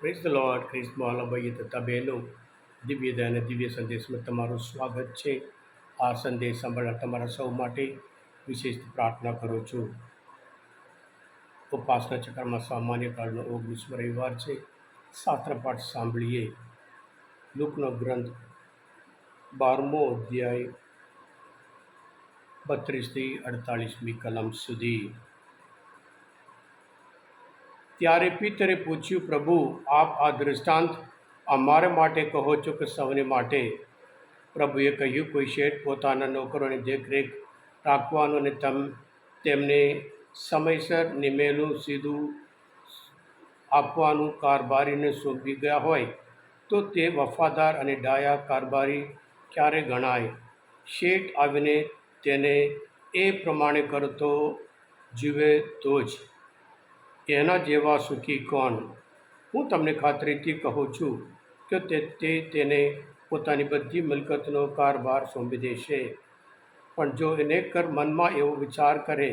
Praise the lord. ખ્રિસ્તમાં ભાઈએ તથા બહેનો, દિવ્ય અને દિવ્ય સંદેશમાં તમારું સ્વાગત છે. આ સંદેશ સાંભળનાર તમારા સૌ માટે વિશેષ પ્રાર્થના કરું છું. ઉપાસના ચક્રમાં સામાન્ય કાળનો 19મો રવિવાર છે. શાસ્ત્ર પાઠ સાંભળીએ. લૂકનો ગ્રંથ 12મો અધ્યાય 32થી 48મી કલમ સુધી. ત્યારે પિતરે પૂછ્યું, પ્રભુ, આપ આ દૃષ્ટાંત અમારા માટે કહો છો કે સૌને માટે? પ્રભુએ કહ્યું, કોઈ શેઠ પોતાના નોકરોની દેખરેખ રાખવાનું અને તેમને સમયસર નિમેલું સીધું આપવાનું કારભારીને સોંપી ગયા હોય તો તે વફાદાર અને ડાયા કારભારી ક્યારે ગણાય? શેઠ આવીને તેને એ પ્રમાણે કરતો જુએ તો જ. એના જેવા સુખી કોણ? હું તમને ખાતરીથી કહું છું કે તે તેને પોતાની બધી મિલકતનો કારભાર સોંપી દેશે. પણ જો નેકર મનમાં એવો વિચાર કરે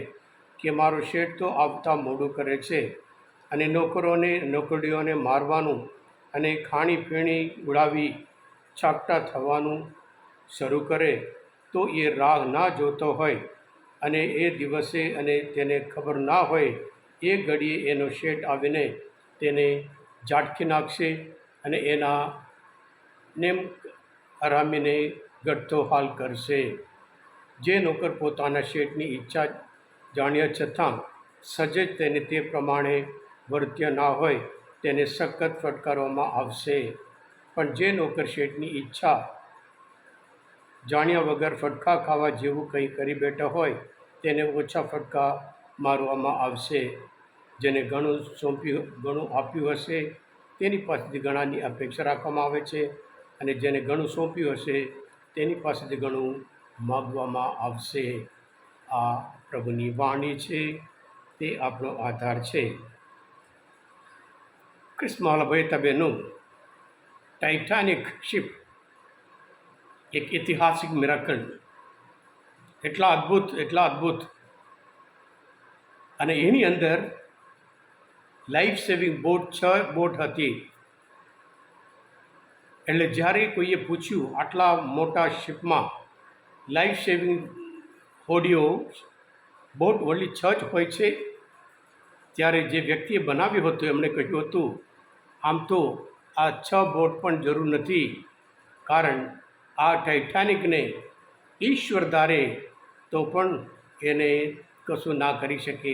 કે મારો શેઠ તો આવતા મોડું કરે છે અને નોકરીઓને મારવાનું અને ખાણીપીણી ઉડાવી છાકટા થવાનું શરૂ કરે, તો એ રાહ ના જોતો હોય અને એ દિવસે અને તેને ખબર ના હોય એ ઘડીએ એનો શેઠ આવીને તેને ઝાટકી નાખશે અને એના નેમ હરામીને ઘટતો હાલ કરશે. જે નોકર પોતાના શેઠની ઈચ્છા જાણ્યા છતાં સજજ તેને તે પ્રમાણે વર્ત્ય ના હોય તેને સખત ફટકારવામાં આવશે. પણ જે નોકર શેઠની ઈચ્છા જાણ્યા વગર ફટકા ખાવા જેવું કંઈ કરી બેઠો હોય તેને ઓછા ફટકા મારવામાં આવશે. જેને ઘણું આપ્યું હશે તેની પાસેથી ઘણાની અપેક્ષા રાખવામાં આવે છે, અને જેને ઘણું સોંપ્યું હશે તેની પાસેથી ઘણું માગવામાં આવશે. આ પ્રભુની વાણી છે, તે આપણો આધાર છે. ક્રિસ્મસ ભાઈ તબેનું ટાઇટાનિક શિપ એક ઐતિહાસિક મિરાકલ, એટલા અદ્ભુત, અને એની અંદર લાઈફ સેવિંગ બોટ 6 બોટ હતી. એટલે જ્યારે કોઈએ પૂછ્યું, આટલા મોટા શિપમાં લાઈફ સેવિંગ હોડીઓ બોટ ઓનલી 6 જ હોય છે? ત્યારે જે વ્યક્તિએ બનાવ્યું હતું એમણે કહ્યું હતું, આમ તો આ 6 બોટ પણ જરૂર નથી, કારણ આ ટાઇટાનિકને ઈશ્વર ધારે તો પણ એને કશું ના કરી શકે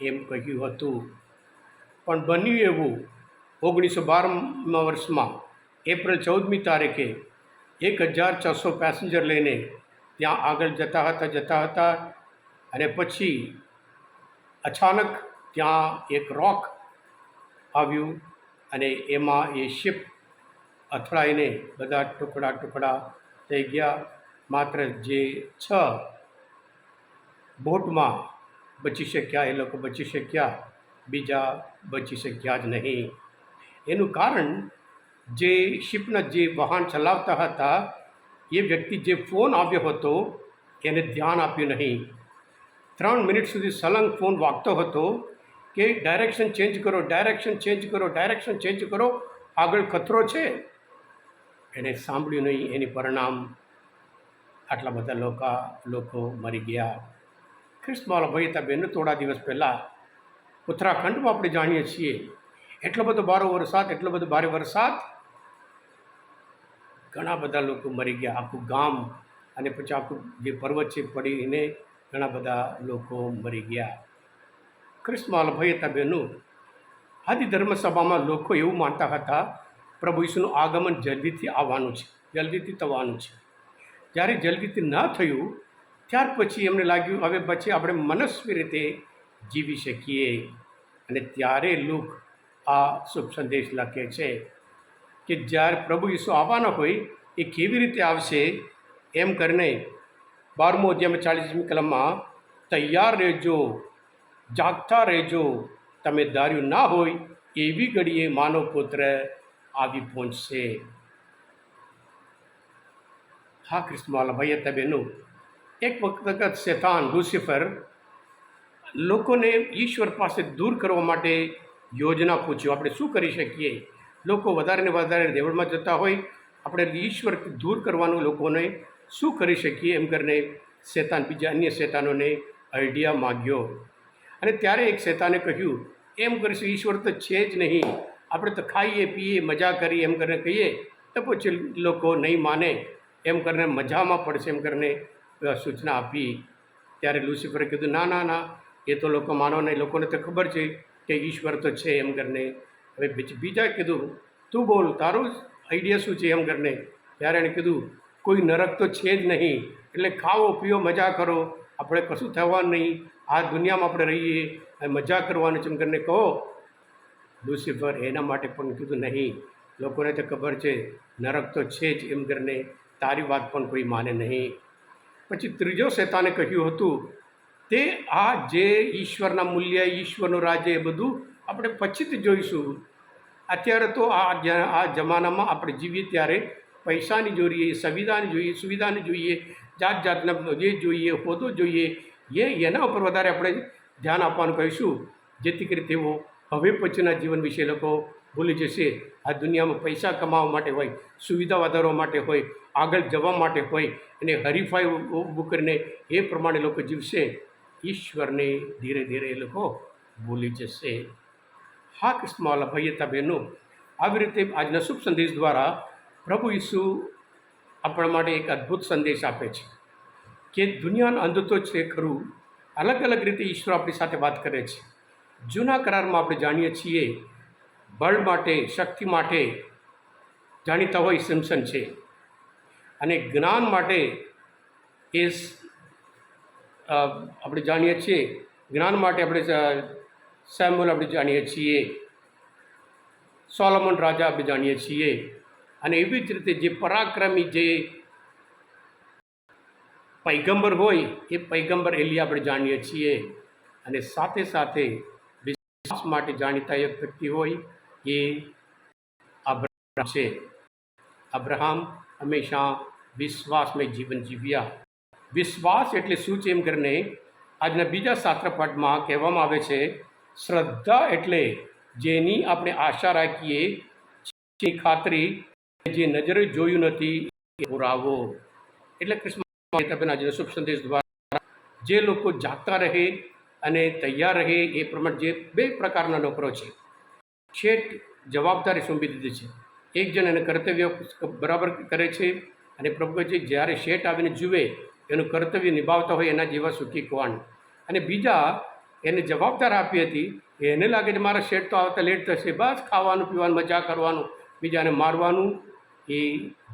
એમ કહ્યું હતું. પણ બન્યું એવું, 1912મા વર્ષમાં એપ્રિલ 14મી તારીખે 1400 પેસેન્જર લઈને ત્યાં આગળ જતા હતા અને પછી અચાનક ત્યાં એક રોક આવ્યું અને એમાં એ શિપ અથડાઈને બધા ટુકડા થઈ ગયા. માત્ર જે 6 બોટમાં બચી શક્યા એ લોકો બચી શક્યા, બીજા બચી શક્યા જ નહીં. એનું કારણ, જે શિપના જે વાહન ચલાવતા હતા એ વ્યક્તિ જે ફોન આવ્યો હતો એને ધ્યાન આપ્યું નહીં. 3 મિનિટ સુધી સલંગ ફોન વાગતો હતો કે ડાયરેક્શન ચેન્જ કરો, આગળ ખતરો છે. એને સાંભળ્યું નહીં. એની પરિણામ આટલા બધા લોકો મરી ગયા. ખ્રિસ્તમાં ભાઈ હતા બહેનો, થોડા દિવસ પહેલાં ઉત્તરાખંડમાં આપણે જાણીએ છીએ એટલો બધો ભારે વરસાદ, ઘણા બધા લોકો મરી ગયા. આખું ગામ અને પછી આખું જે પર્વત છે પડીને ઘણા બધા લોકો મરી ગયા. ખ્રિસ્તમાં ભાઈ હતા બહેનો, આદિ ધર્મસભામાં લોકો એવું માનતા હતા પ્રભુ ઈસુનું આગમન જલ્દીથી થવાનું છે. જ્યારે જલ્દીથી ન થયું ત્યાર પછી એમને લાગ્યું હવે પછી આપણે મનસ્વી રીતે જીવી શકીએ. અને ત્યારે લૂક આ શુભ સંદેશ લખે છે કે જ્યારે પ્રભુ ઈસુ આવવાના હોય એ કેવી રીતે આવશે એમ કરીને 12મો અધ્યાયમાં 40મી કલમમાં, તૈયાર રહેજો, જાગતા રહેજો, તમે ધાર્યું ના હોય એવી ઘડીએ માનવ પુત્ર આવી પહોંચશે. હા ખ્રિસ્તમાં ભાઈ હતા બહેનો, એક વખત શેતાન લુસિફર લોકોને ઈશ્વર પાસે દૂર કરવા માટે યોજના પૂછ્યો, આપણે શું કરી શકીએ? લોકો વધારે ને વધારે દેવળમાં જતા હોય, આપણે ઈશ્વર દૂર કરવાનું લોકોને શું કરી શકીએ એમ કરીને શેતાન બીજા અન્ય શેતાનોને આઈડિયા માગ્યો. અને ત્યારે એક શેતાને કહ્યું, એમ કરીશું ઈશ્વર તો છે જ નહીં, આપણે તો ખાઈએ પીએ મજા કરીએ એમ કરીને કહીએ તો પછી લોકો નહીં માને, એમ કરીને મજામાં પડશે એમ કરીને સૂચના આપી. ત્યારે લુસિફરે કીધું, ના ના ના, એ તો લોકો માનો નહીં, લોકોને તો ખબર છે કે ઈશ્વર તો છે એમ કરીને. હવે બીજા કીધું, તું બોલ, તારું આઈડિયા શું છે એમ કરીને. ત્યારે એણે કીધું, કોઈ નરક તો છે જ નહીં, એટલે ખાઓ પીઓ મજા કરો, આપણે કશું થવાનું નહીં, આ દુનિયામાં આપણે રહીએ અને મજા કરવાનું છે એમ કરીને કહો. લુસિફર એના માટે પણ કીધું, નહીં, લોકોને તો ખબર છે નરક તો છે જ એમ કરીને, તારી વાત પણ કોઈ માને નહીં. પછી ત્રીજો શેતાને કહ્યું હતું, તે આ જે ઈશ્વરના મૂલ્ય, ઈશ્વરનું રાજ્ય, એ બધું આપણે પછીથી જોઈશું. અત્યારે તો આ જમાનામાં આપણે જીવીએ ત્યારે પૈસાની જોઈએ, સુવિધાની જોઈએ, જાત જાતના જે જોઈએ, હોદ્દો જોઈએ, એના ઉપર વધારે આપણે ધ્યાન આપવાનું કહીશું, જેથી કરી તેઓ હવે પછીના જીવન વિશે લોકો ભૂલી જશે. આ દુનિયામાં પૈસા કમાવા માટે હોય, સુવિધા વધારવા માટે હોય, આગળ જવા માટે હોય, અને હરીફાઈ ઊભું કરીને એ પ્રમાણે લોકો જીવશે. ઈશ્વરને ધીરે ધીરે એ લોકો ભૂલી જશે. હા કિસ્માવાલા ભાઈ હતા બહેનો, આવી રીતે આજના શુભ સંદેશ દ્વારા પ્રભુ ઈસુ આપણા માટે એક અદ્ભુત સંદેશ આપે છે કે દુનિયાનો અંત તો છે ખરું, અલગ અલગ રીતે ઈશ્વર આપણી સાથે વાત કરે છે. જૂના કરારમાં આપણે જાણીએ છીએ, બળ માટે, શક્તિ માટે જાણીતા હોય સિમ્સન છે, અને જ્ઞાન માટે એ આપણે જાણીએ છીએ, જ્ઞાન માટે આપણે સેમ્યુઅલ આપણે જાણીએ છીએ, સોલોમન રાજા આપણે જાણીએ છીએ, અને એવી જ રીતે જે પરાક્રમી જે પૈગંબર હોય એ પૈગંબર એલિયા આપણે જાણીએ છીએ. અને સાથે સાથે વિશ્વાસ માટે જાણીતા એક વ્યક્તિ હોય એ અબ્રાહમ છે. અબ્રાહમ હંમેશા વિશ્વાસમય જીવન જીવ્યા. વિશ્વાસ એટલે શું છે એમ કરીને આજના બીજા શાસ્ત્રપાઠમાં કહેવામાં આવે છે, શ્રદ્ધા એટલે જેની આપણે આશા રાખીએ છીએ, ખાતરી જે નજરે જોયું નથી એ પુરાવો. એટલે કૃષ્ણ આજના શુભ સંદેશ દ્વારા જે લોકો જાગતા રહે અને તૈયાર રહે એ પ્રમાણે જે બે પ્રકારના નોકરો છે, શેઠ જવાબદારી સોંપી દીધી છે. એક જણ એને કર્તવ્ય બરાબર કરે છે, અને પ્રભુ કહે છે જ્યારે શેઠ આવીને જુએ એનું કર્તવ્ય નિભાવતા હોય એના જેવા સુખી કોણ. અને બીજા એને જવાબદાર આપી હતી, એને લાગે છે મારા શેઠ તો આવતા લેટ થશે, બસ ખાવાનું પીવાનું મજા કરવાનું, બીજાને મારવાનું, એ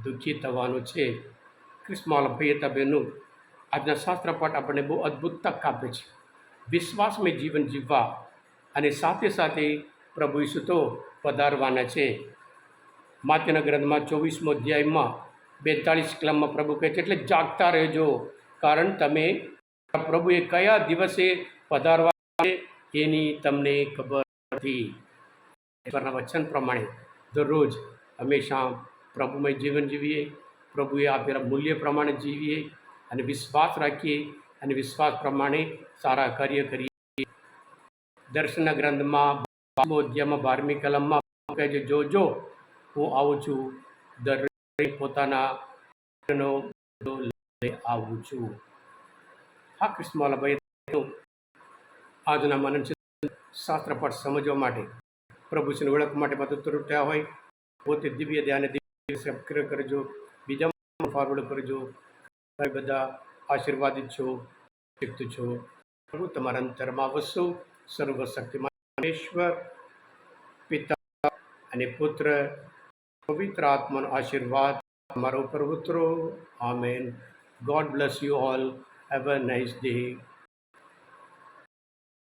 દુઃખી થવાનું છે. ક્રિસ્માલ ભાઈ હતા બહેનો, આજના શાસ્ત્રપાઠ આપણને બહુ અદ્ભુત તક આપે છે વિશ્વાસમય જીવન જીવવા, અને સાથે સાથે પ્રભુ ઈસુ તો પધારવાના છે. માત્યના ગ્રંથમાં 24મો અધ્યાયમાં 42 કલમમાં પ્રભુ કહે છે, એટલે જાગતા રહેજો, કારણ તમે પ્રભુએ કયા દિવસે પધારવા છે એની તમને ખબર નથી. ઈશ્વરના વચન પ્રમાણે દરરોજ હંમેશા પ્રભુમય જીવન જીવીએ, પ્રભુએ આપેલા મૂલ્ય પ્રમાણે જીવીએ, અને વિશ્વાસ રાખીએ, અને વિશ્વાસ પ્રમાણે સારા કાર્ય કરીએ. દર્શનના ગ્રંથમાં 12મો અધ્યાયમાં 12મી કલમમાં કહે છે, જોજો હું આવું છું, દરેક પોતાના આવું છું. હા કૃષ્ણવાલા ભાઈ, આજના મનન શાસ્ત્રપાઠ સમજવા માટે, પ્રભુશ્રીને ઓળખવા માટે મદદ થયા હોય, પોતે દિવ્ય ધ્યાને દિવ્ય સક્રિય કરજો, બીજા ફોરવર્ડ કરજો. બધા આશીર્વાદિત છો, શક્ત છો. પ્રભુ તમારા અંતરમાં વસો. સર્વશક્તિમાન ઈશ્વર પિતા અને પુત્ર પવિત્ર આત્માનો આશીર્વાદ તમારા ઉપર ઉતરો. Amen. God bless you all. Have a nice day.